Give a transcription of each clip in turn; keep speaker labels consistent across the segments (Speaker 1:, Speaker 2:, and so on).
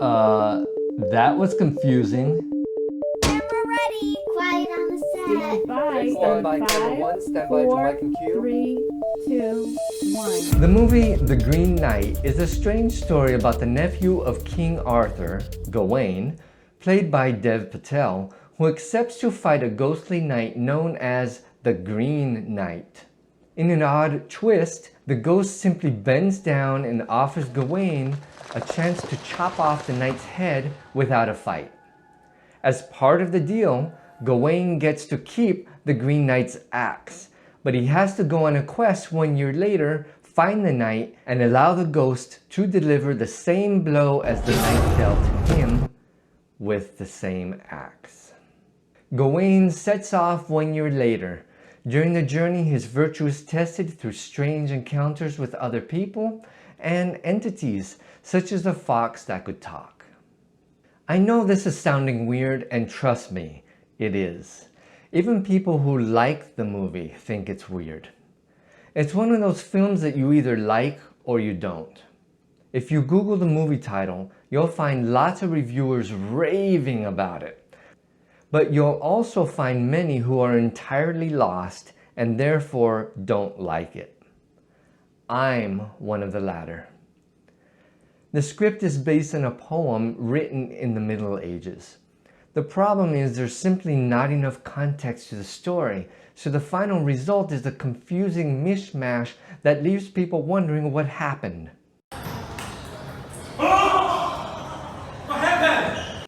Speaker 1: Uh, that was confusing.
Speaker 2: Camera ready. Quiet on the set.
Speaker 3: Stand by.
Speaker 4: Stand by,
Speaker 3: In
Speaker 4: camera
Speaker 3: five,
Speaker 4: one. Stand by to
Speaker 3: four,
Speaker 4: mic and cue.
Speaker 3: 3, 2, 1.
Speaker 1: The movie The Green Knight is a strange story about the nephew of King Arthur, Gawain, played by Dev Patel, who accepts to fight a ghostly knight known as the Green Knight. In an odd twist, the ghost simply bends down and offers Gawain a chance to chop off the knight's head without a fight. As part of the deal, Gawain gets to keep the Green Knight's axe, but he has to go on a quest 1 year later, find the knight, and allow the ghost to deliver the same blow as the knight dealt him with the same axe. Gawain sets off 1 year later. During the journey, his virtue is tested through strange encounters with other people and entities, such as a fox that could talk. I know this is sounding weird, and trust me, it is. Even people who like the movie think it's weird. It's one of those films that you either like or you don't. If you Google the movie title, you'll find lots of reviewers raving about it. But you'll also find many who are entirely lost and therefore don't like it. I'm one of the latter. The script is based on a poem written in the Middle Ages. The problem is there's simply not enough context to the story, so the final result is a confusing mishmash that leaves people wondering what happened.
Speaker 5: What happened?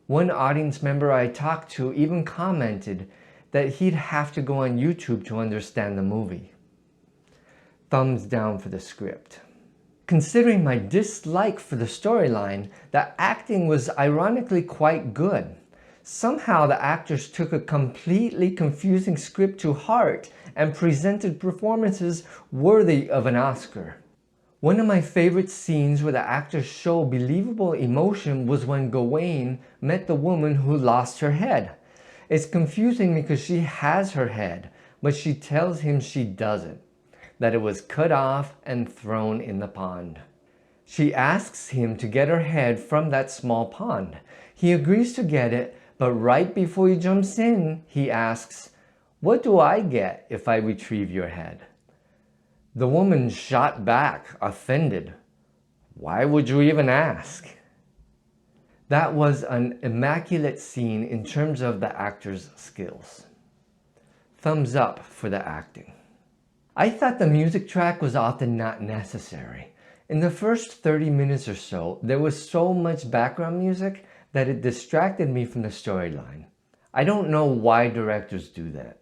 Speaker 1: One audience member I talked to even commented that he'd have to go on YouTube to understand the movie. Thumbs down for the script. Considering my dislike for the storyline, the acting was ironically quite good. Somehow the actors took a completely confusing script to heart and presented performances worthy of an Oscar. One of my favorite scenes where the actors show believable emotion was when Gawain met the woman who lost her head. It's confusing because she has her head, but she tells him she doesn't, that it was cut off and thrown in the pond. She asks him to get her head from that small pond. He agrees to get it, but right before he jumps in, he asks, "What do I get if I retrieve your head?" The woman shot back, offended. "Why would you even ask?" That was an immaculate scene in terms of the actor's skills. Thumbs up for the acting. I thought the music track was often not necessary. In the first 30 minutes or so, there was so much background music that it distracted me from the storyline. I don't know why directors do that.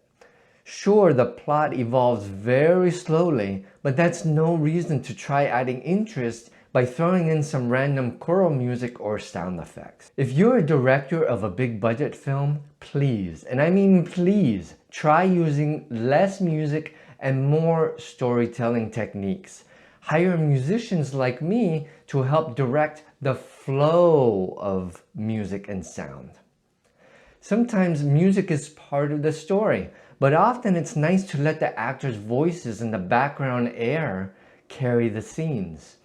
Speaker 1: Sure, the plot evolves very slowly, but that's no reason to try adding interest by throwing in some random choral music or sound effects. If you're a director of a big budget film, please, and I mean please, try using less music and more storytelling techniques. Hire musicians like me to help direct the flow of music and sound. Sometimes music is part of the story, but often it's nice to let the actors' voices and the background air carry the scenes.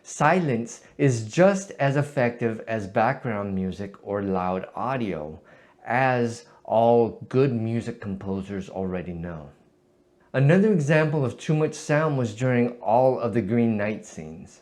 Speaker 1: Silence is just as effective as background music or loud audio, as all good music composers already know. Another example of too much sound was during all of the Green Knight scenes.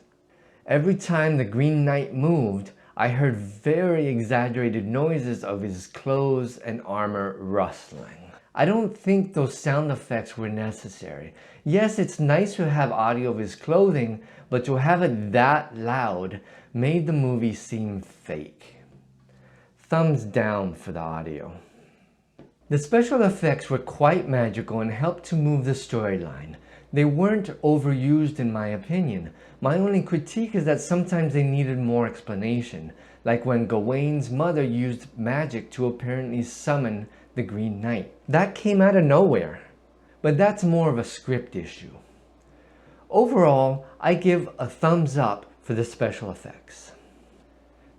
Speaker 1: Every time the Green Knight moved, I heard very exaggerated noises of his clothes and armor rustling. I don't think those sound effects were necessary. Yes, it's nice to have audio of his clothing, but to have it that loud made the movie seem fake. Thumbs down for the audio. The special effects were quite magical and helped to move the storyline. They weren't overused in my opinion. My only critique is that sometimes they needed more explanation, like when Gawain's mother used magic to apparently summon the Green Knight. That came out of nowhere, but that's more of a script issue. Overall, I give a thumbs up for the special effects.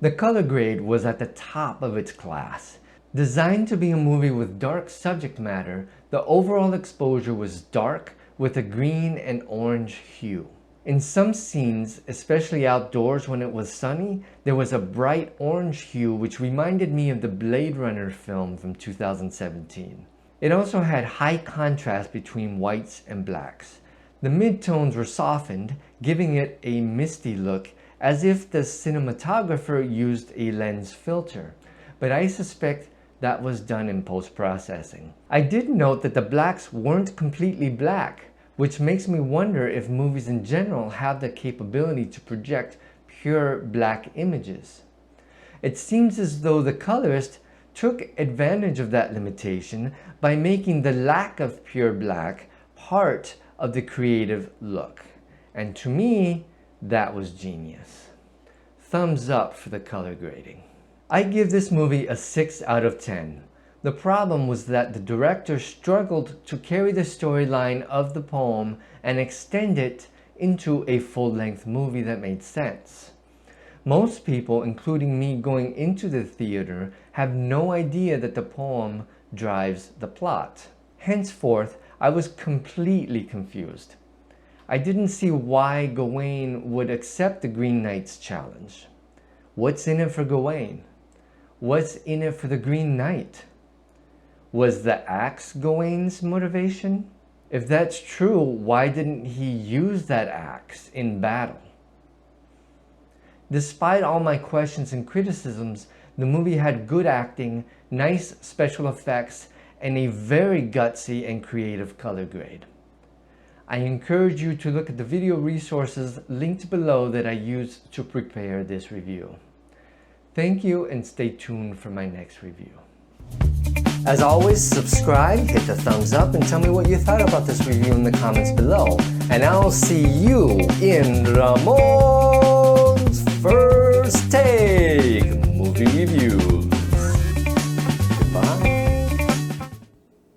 Speaker 1: The color grade was at the top of its class. Designed to be a movie with dark subject matter, the overall exposure was dark with a green and orange hue. In some scenes, especially outdoors when it was sunny, there was a bright orange hue which reminded me of the Blade Runner film from 2017. It also had high contrast between whites and blacks. The midtones were softened, giving it a misty look, as if the cinematographer used a lens filter, but I suspect that was done in post-processing. I did note that the blacks weren't completely black, which makes me wonder if movies in general have the capability to project pure black images. It seems as though the colorist took advantage of that limitation by making the lack of pure black part of the creative look. And to me, that was genius. Thumbs up for the color grading. I give this movie a 6 out of 10. The problem was that the director struggled to carry the storyline of the poem and extend it into a full-length movie that made sense. Most people, including me going into the theater, have no idea that the poem drives the plot. Henceforth, I was completely confused. I didn't see why Gawain would accept the Green Knight's challenge. What's in it for Gawain? What's in it for the Green Knight? Was the axe Gawain's motivation? If that's true, why didn't he use that axe in battle? Despite all my questions and criticisms, the movie had good acting, nice special effects, and a very gutsy and creative color grade. I encourage you to look at the video resources linked below that I used to prepare this review. Thank you, and stay tuned for my next review. As always, subscribe, hit the thumbs up, and tell me what you thought about this review in the comments below. And I'll see you in Ramon's First Take Movie Review.